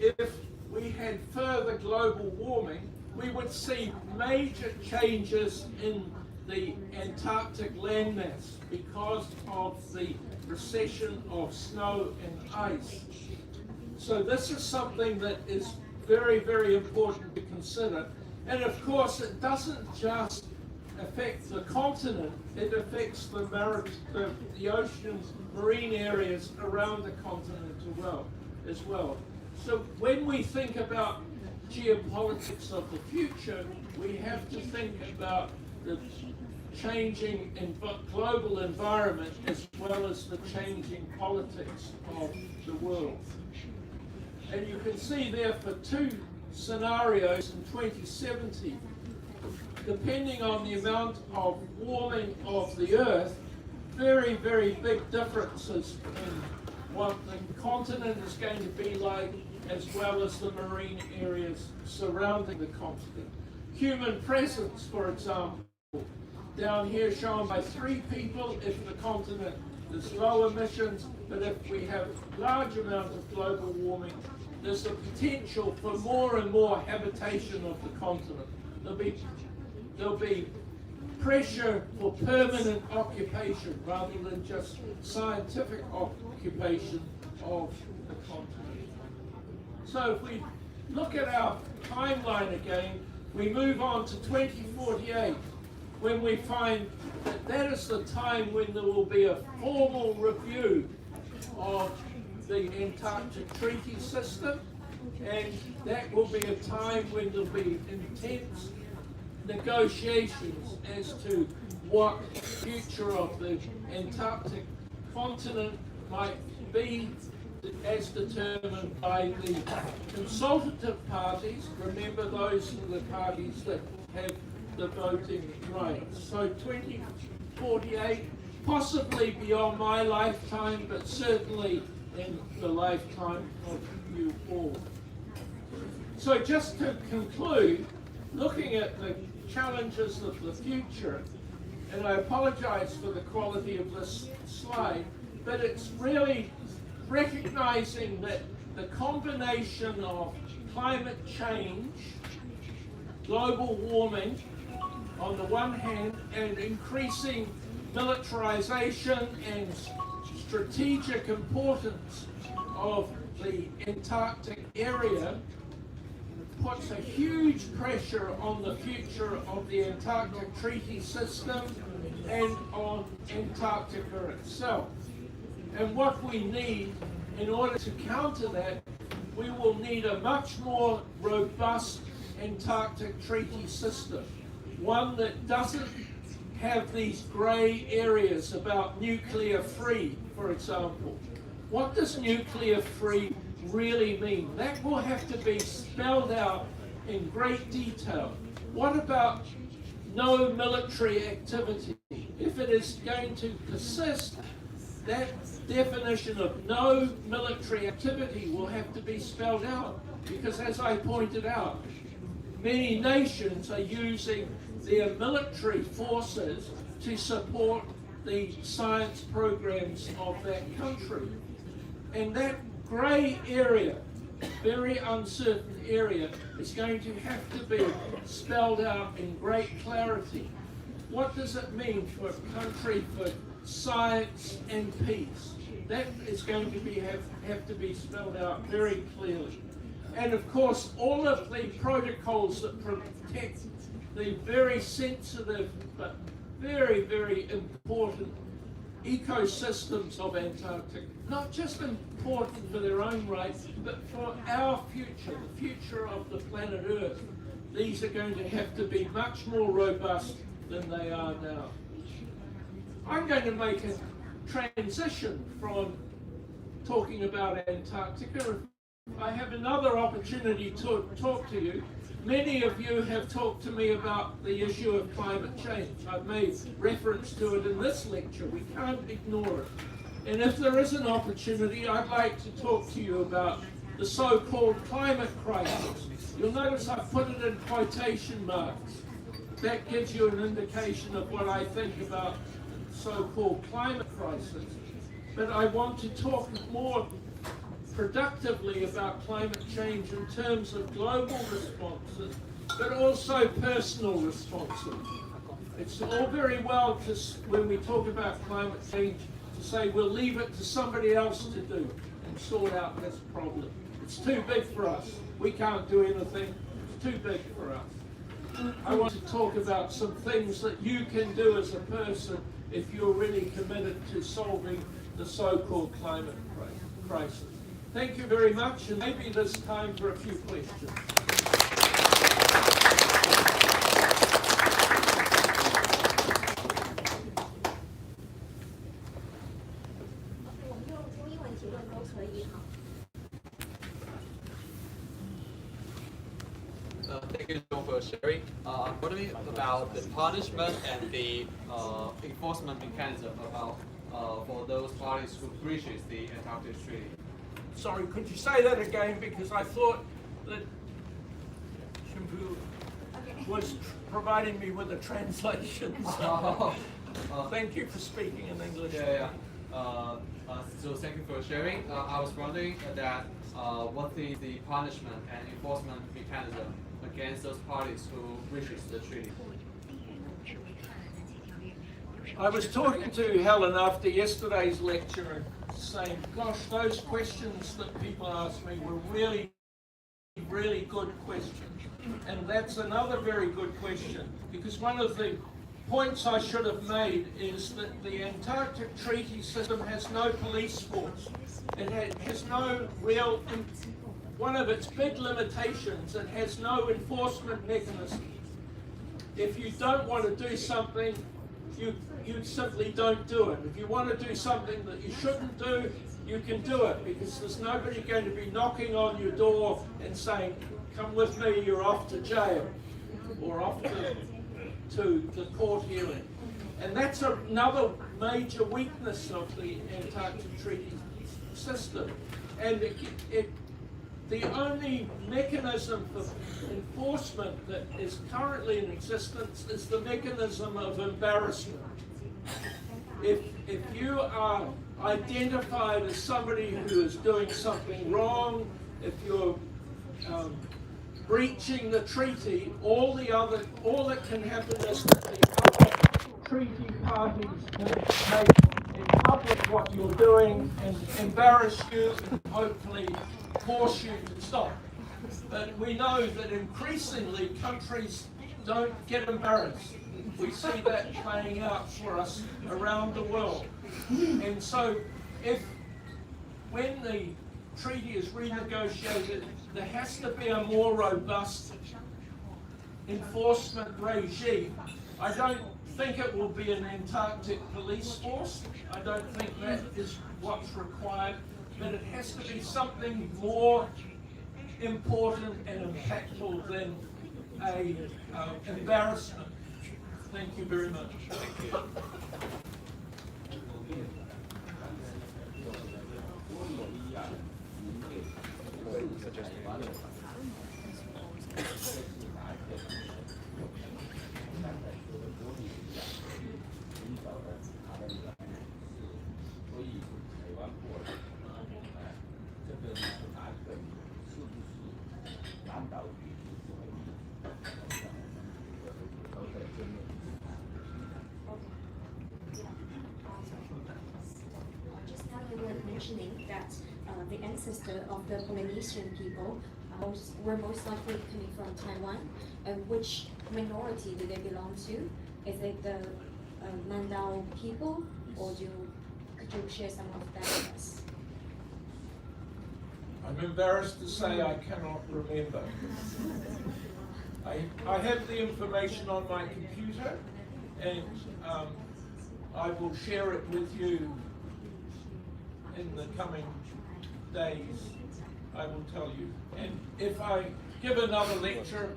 S2: if we had further global warming. We would see major changes in the Antarctic landmass because of the recession of snow and ice. So this is something that is very, very important to consider. And of course, it doesn't just affect the continent, it affects the oceans, marine areas around the continent as well. So when we think about geopolitics of the future, we have to think about the changing global environment as well as the changing politics of the world. And you can see there for 2 scenarios in 2070, depending on the amount of warming of the Earth, very, very big differences in what the continent is going to be like, as well as the marine areas surrounding the continent. Human presence, for example, down here shown by 3 people if the continent is low emissions, but if we have large amounts of global warming, there's the potential for more and more habitation of the continent. There'll be pressure for permanent occupation rather than just scientific occupation of the continent. So if we look at our timeline again, we move on to 2048, when we find that that is the time when there will be a formal review of the Antarctic Treaty System, and that will be a time when there'll be intense negotiations as to what the future of the Antarctic continent might be, as determined by the consultative parties. Remember, those are the parties that have the voting rights. So 2048, possibly beyond my lifetime, but certainly in the lifetime of you all. So just to conclude, looking at the challenges of the future, and I apologize for the quality of this slide, but it's really recognizing that the combination of climate change, global warming on the one hand, and increasing militarization and strategic importance of the Antarctic area puts a huge pressure on the future of the Antarctic Treaty System and on Antarctica itself. And what we need, in order to counter that, we will need a much more robust Antarctic Treaty System, one that doesn't have these grey areas about nuclear free, for example. What does nuclear free really mean? That will have to be spelled out in great detail. What about no military activity? If it is going to persist, that definition of no military activity will have to be spelled out, because as I pointed out, many nations are using their military forces to support the science programs of that country. And that grey area very uncertain area is going to have to be spelled out in great clarity. What does it mean for a country for science and peace? That is going to have to be spelled out very clearly. And of course, all of the protocols that protect the very sensitive but very, very important ecosystems of Antarctica, not just important for their own right, but for our future, the future of the planet Earth. These are going to have to be much more robust than they are now. I'm going to make a transition from talking about Antarctica. I have another opportunity to talk to you. Many of you have talked to me about the issue of climate change. I've made reference to it in this lecture. We can't ignore it. And if there is an opportunity, I'd like to talk to you about the so-called climate crisis. You'll notice I've put it in quotation marks. That gives you an indication of what I think about the so-called climate crisis. But I want to talk more productively about climate change in terms of global responses, but also personal responses. It's all very well to, when we talk about climate change, to say we'll leave it to somebody else to do and sort out this problem. It's too big for us. We can't do anything. It's too big for us. I want to talk about some things that you can do as a person if you're really committed to solving the so-called climate crisis. Thank you very much, and maybe there's time for a few questions.
S3: Thank you, John, for sharing. I'm wondering about the punishment and the enforcement mechanism about for those parties who breaches the Antarctic Treaty.
S2: Sorry, could you say that again? Because I thought that Shimpu was providing me with a translation. So thank you for speaking in English.
S3: So thank you for sharing. I was wondering that what is the punishment and enforcement mechanism against those parties who breaches the treaty?
S2: I was talking to Helen after yesterday's lecture and saying, gosh, those questions that people asked me were really, really good questions. And that's another very good question, because one of the points I should have made is that the Antarctic Treaty System has no police force. It has no real, one of its big limitations, it has no enforcement mechanism. If you don't want to do something, you simply don't do it. If you want to do something that you shouldn't do, you can do it, because there's nobody going to be knocking on your door and saying, come with me, you're off to jail, or off to the court hearing. And that's another major weakness of the Antarctic Treaty System. And the only mechanism for enforcement that is currently in existence is the mechanism of embarrassment. If you are identified as somebody who is doing something wrong, if you're breaching the treaty, all that can happen is that the other treaty parties can make in public what you're doing and embarrass you and hopefully force you to stop. But we know that increasingly countries don't get embarrassed. We see that playing out for us around the world. And so when the treaty is renegotiated, there has to be a more robust enforcement regime. I don't think it will be an Antarctic police force. I don't think that is what's required, but it has to be something more important and impactful than an embarrassment. Thank you very much. Thank you.
S5: Just now you were mentioning that the ancestor of the Polynesian people were most likely coming from Taiwan. Which minority do they belong to? Is it the Mandao people, or could you share some of that with us?
S2: I'm embarrassed to say I cannot remember. I have the information on my computer, and I will share it with you in the coming days. I will tell you. And if I give another lecture,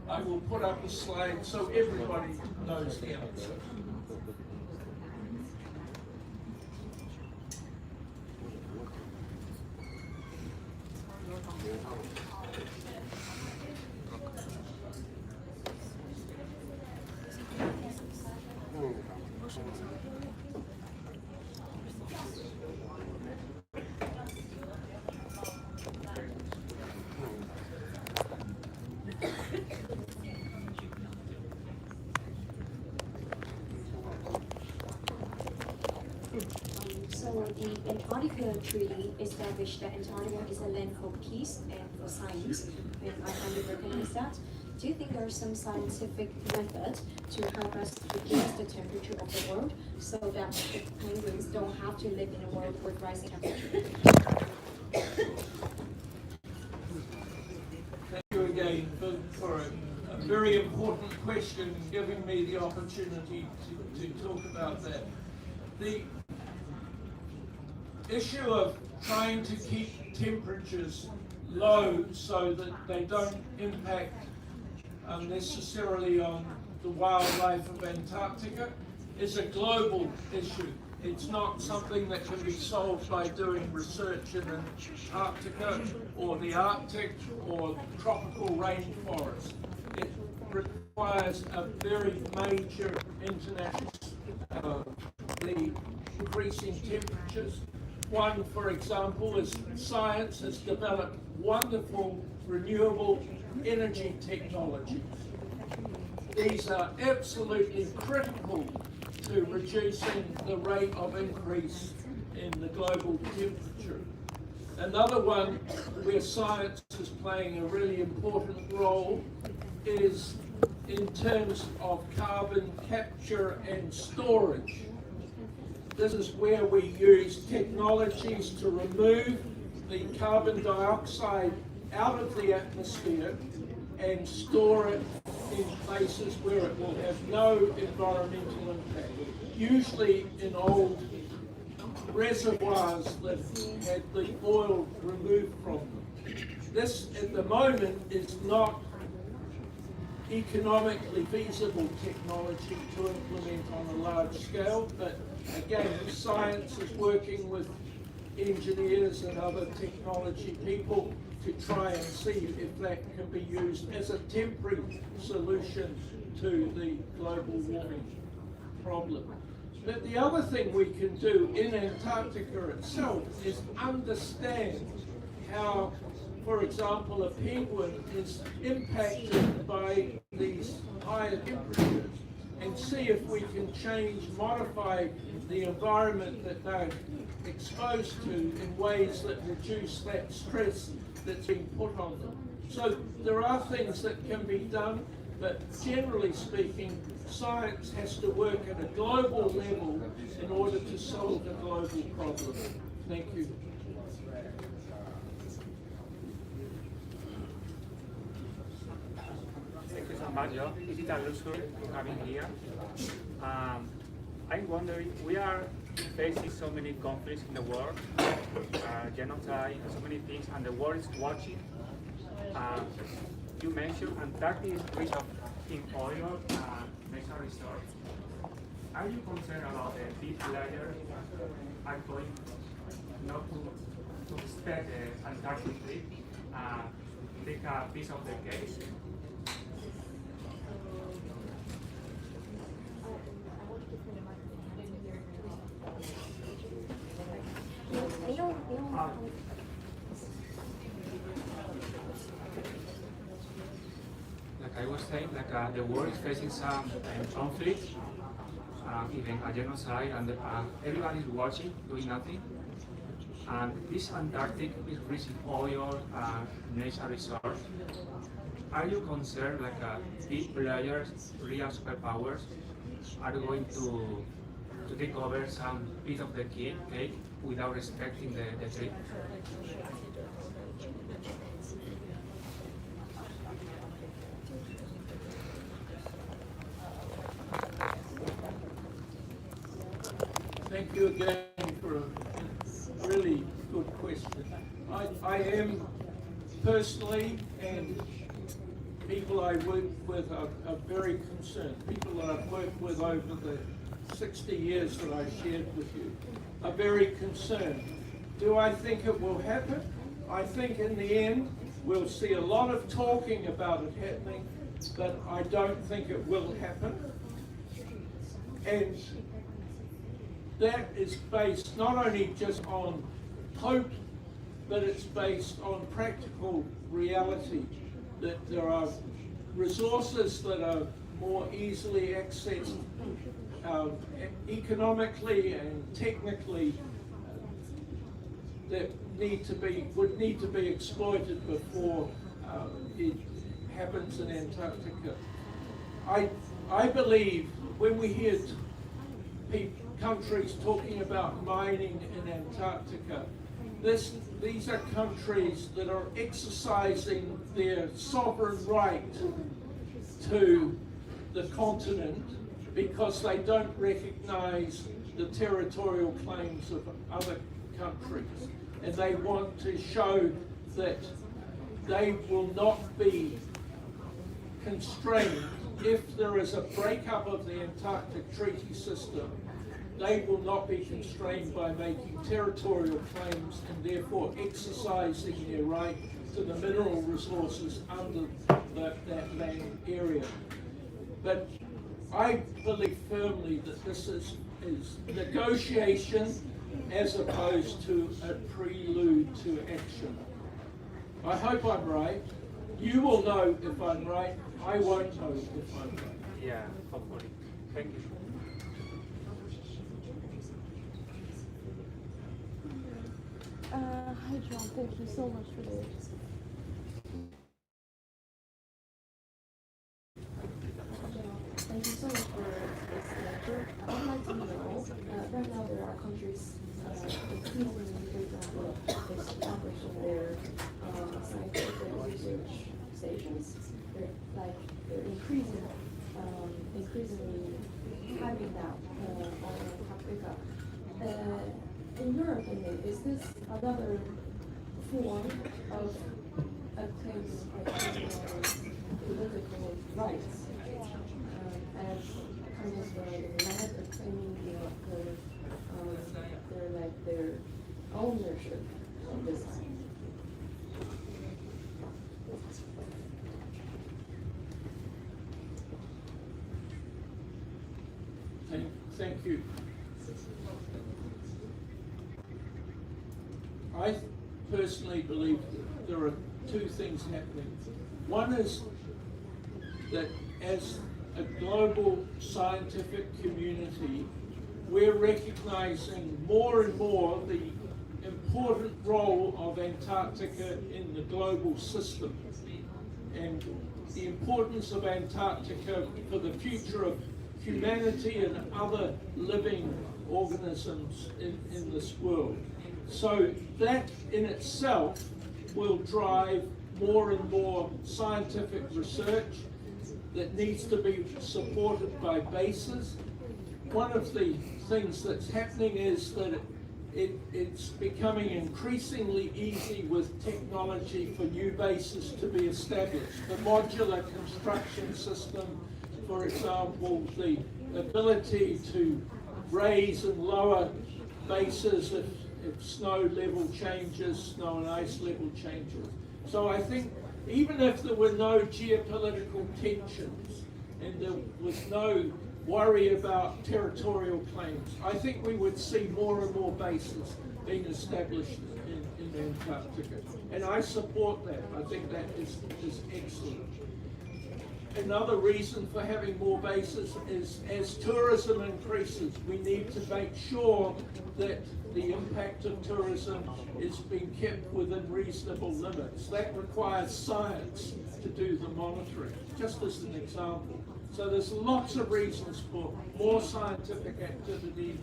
S2: I will put up a slide so everybody knows the answer.
S5: So the Antarctica Treaty established that Antarctica is a land for peace and for science, and I highly recognize that. Do you think there is some scientific method to help us reduce the temperature of the world so that the penguins don't have to live in a world with rising temperature?
S2: Thank you again for a very important question and giving me the opportunity to talk about that. The issue of trying to keep temperatures low so that they don't impact unnecessarily on the wildlife of Antarctica is a global issue. It's not something that can be solved by doing research in Antarctica or the Arctic or tropical rainforest. It requires a very major international the increasing temperatures. One, for example, is science has developed wonderful renewable energy technologies. These are absolutely critical to reducing the rate of increase in the global temperature. Another one where science is playing a really important role is in terms of carbon capture and storage. This is where we use technologies to remove the carbon dioxide out of the atmosphere and store it in places where it will have no environmental impact. Usually in old reservoirs that had the oil removed from them. This at the moment is not economically feasible technology to implement on a large scale, but again, science is working with engineers and other technology people to try and see if that can be used as a temporary solution to the global warming problem. But the other thing we can do in Antarctica itself is understand how, for example, a penguin is impacted by these higher temperatures, and see if we can modify the environment that they're exposed to in ways that reduce that stress that's being put on them. So there are things that can be done, but generally speaking, science has to work at a global level in order to solve the global problem. Thank you.
S6: Thank you so much, Joe. It is a luxury to having here. I'm wondering, we are facing so many conflicts in the world, genocide, so many things, and the world is watching. You mentioned Antarctica is rich in oil and natural resources. Are you concerned about the deep layer are going not to respect the Antarctic trip, take a piece of the cake? I was saying, the world is facing some conflict, even a genocide, and everybody is watching, doing nothing. And this Antarctic is reaching oil and natural resources. Are you concerned big players, real superpowers, are going to take over some piece of the cake without respecting the tree?
S2: Thank you again for a really good question. I am personally, and people I work with are very concerned. People that I've worked with over the 60 years that I've shared with you are very concerned. Do I think it will happen? I think in the end we'll see a lot of talking about it happening, but I don't think it will happen. And that is based not only just on hope, but it's based on practical reality, that there are resources that are more easily accessed economically and technically that would need to be exploited before it happens in Antarctica. I believe when we hear countries talking about mining in Antarctica, these are countries that are exercising their sovereign right to the continent because they don't recognize the territorial claims of other countries, and they want to show that they will not be constrained if there is a breakup of the Antarctic Treaty System. They will not be constrained by making territorial claims and therefore exercising their right to the mineral resources under that land area. But I believe firmly that this is negotiation as opposed to a prelude to action. I hope I'm right. You will know if I'm right. I won't know if I'm right.
S6: Yeah, hopefully. Thank you.
S4: Hi John, thank you so much for this. Thank you so much for this lecture. I would like to know, right now there are countries increasingly, for example, establishing their scientific research stations. They're increasingly having that on Antarctica. In your opinion, is this another form of claiming political rights as kind of the land of claiming their ownership of this land?
S2: Thank you. I personally believe that there are two things happening. One is that as a global scientific community, we're recognizing more and more the important role of Antarctica in the global system and the importance of Antarctica for the future of humanity and other living organisms in this world. So that in itself will drive more and more scientific research that needs to be supported by bases. One of the things that's happening is that it's becoming increasingly easy with technology for new bases to be established. The modular construction system, for example, the ability to raise and lower bases if snow level changes, snow and ice level changes. So I think even if there were no geopolitical tensions and there was no worry about territorial claims, I think we would see more and more bases being established in Antarctica. And I support that. I think that is excellent. another reason for having more bases is as tourism increases, we need to make sure that the impact of tourism is being kept within reasonable limits. That requires science to do the monitoring, just as an example. So there's lots of reasons for more scientific activity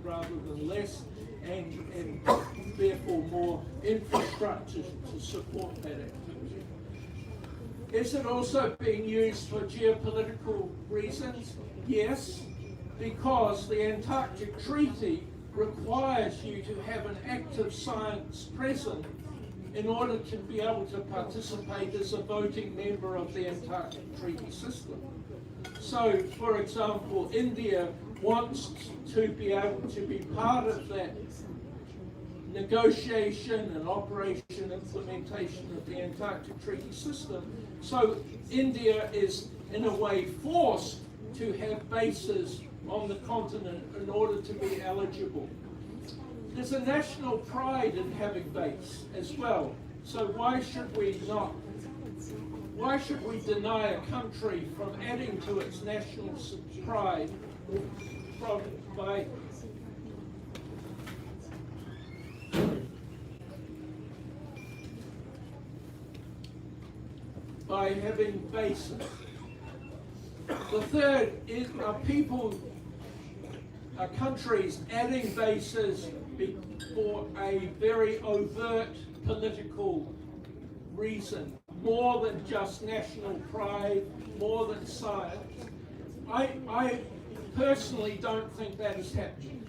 S2: rather than less, and therefore more infrastructure to support that activity. Is it also being used for geopolitical reasons? Yes, because the Antarctic Treaty requires you to have an active science present in order to be able to participate as a voting member of the Antarctic Treaty system. So, for example, India wants to be able to be part of that negotiation and operation implementation of the Antarctic Treaty system. So India is in a way forced to have bases on the continent in order to be eligible. There's a national pride in having base as well. So why should we deny a country from adding to its national pride by having bases? The third is countries adding bases for a very overt political reason, more than just national pride, more than science. I personally don't think that is happening.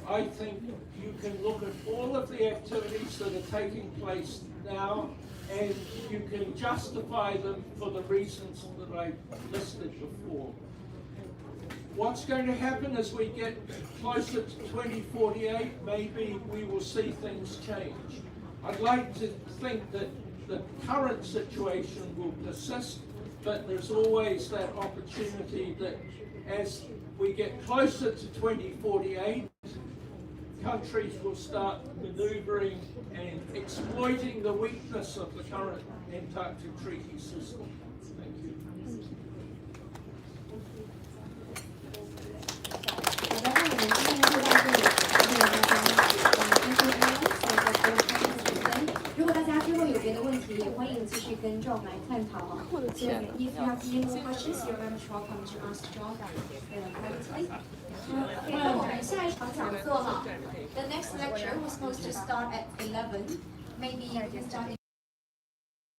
S2: I think you can look at all of the activities that are taking place now, and you can justify them for the reasons that I listed before. What's going to happen as we get closer to 2048? Maybe we will see things change. I'd like to think that the current situation will persist, but there's always that opportunity that as we get closer to 2048, countries will start maneuvering and exploiting the weakness of the current Antarctic Treaty system. Thank you.
S5: If you have any more questions, you're very much welcome to ask John privately. The next lecture was supposed to start at 11. Maybe you can start